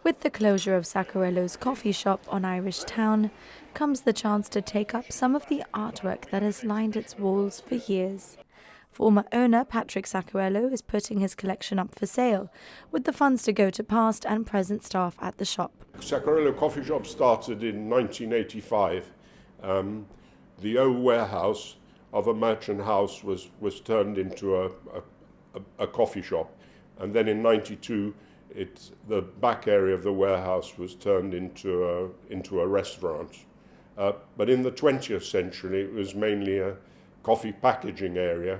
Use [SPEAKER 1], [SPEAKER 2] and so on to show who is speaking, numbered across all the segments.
[SPEAKER 1] With the closure of Sacarellos Coffee Shop on Irish Town comes the chance to take up some of the artwork that has lined its walls for years. Former owner Patrick Sacarello is putting his collection up for sale, with the funds to go to past and present staff at the shop.
[SPEAKER 2] Sacarello Coffee Shop started in 1985. The old warehouse of a merchant house was turned into a coffee shop, and then in 92 the back area of the warehouse was turned into a restaurant. But in the 20th century it was mainly a coffee packaging area,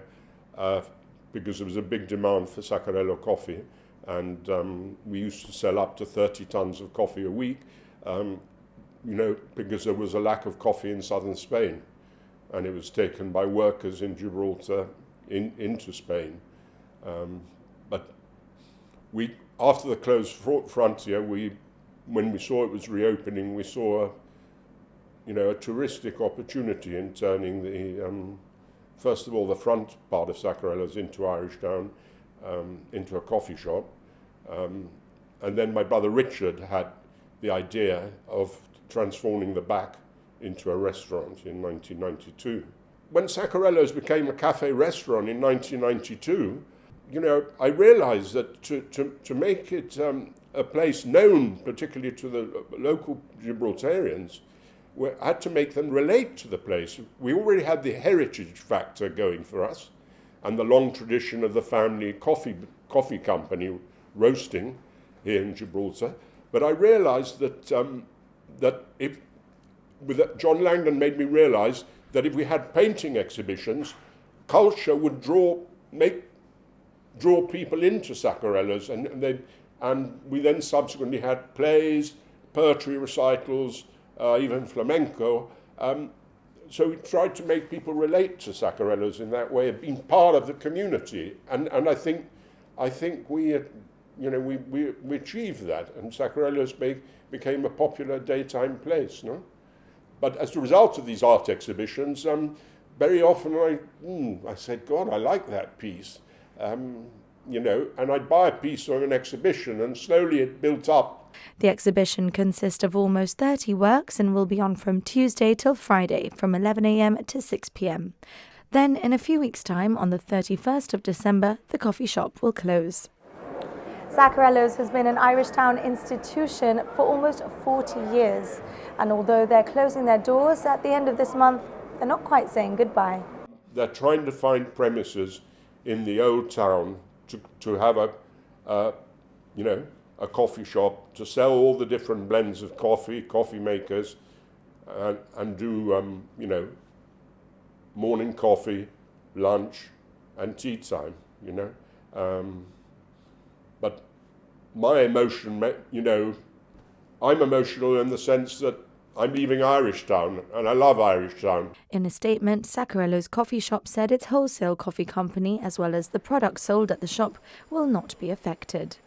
[SPEAKER 2] because there was a big demand for Sacarello coffee, and we used to sell up to 30 tons of coffee a week, because there was a lack of coffee in southern Spain, and it was taken by workers in Gibraltar into Spain. But after the closed frontier, when we saw it was reopening, we saw a touristic opportunity in turning first of all, the front part of Sacarellos into Irish Town, into a coffee shop. And then my brother Richard had the idea of transforming the back into a restaurant in 1992. When Sacarellos became a cafe restaurant in 1992, I realized that to make it a place known, particularly to the local Gibraltarians, we had to make them relate to the place. We already had the heritage factor going for us, and the long tradition of the family coffee company roasting here in Gibraltar. But I realized that John Langdon made me realize that if we had painting exhibitions, culture would draw people into Sacarellos, and we then subsequently had plays, poetry recitals, even flamenco. So we tried to make people relate to Sacarellos in that way, of being part of the community, and I think we achieved that, and Sacarellos became a popular daytime place, no? But as a result of these art exhibitions, very often I said, God, I like that piece, and I'd buy a piece on an exhibition, and slowly it built up.
[SPEAKER 1] The exhibition consists of almost 30 works and will be on from Tuesday till Friday from 11 a.m. to 6 p.m. Then, in a few weeks' time, on the 31st of December, the coffee shop will close. Sacarellos has been an Irish Town institution for almost 40 years, and although they're closing their doors at the end of this month, they're not quite saying goodbye.
[SPEAKER 2] They're trying to find premises in the old town to have a coffee shop, to sell all the different blends of coffee makers, and do morning coffee, lunch, and tea time. But my emotion, I'm emotional in the sense that I'm leaving Irish Town, and I love Irish Town.
[SPEAKER 1] In a statement, Sacarellos Coffee Shop said its wholesale coffee company, as well as the products sold at the shop, will not be affected.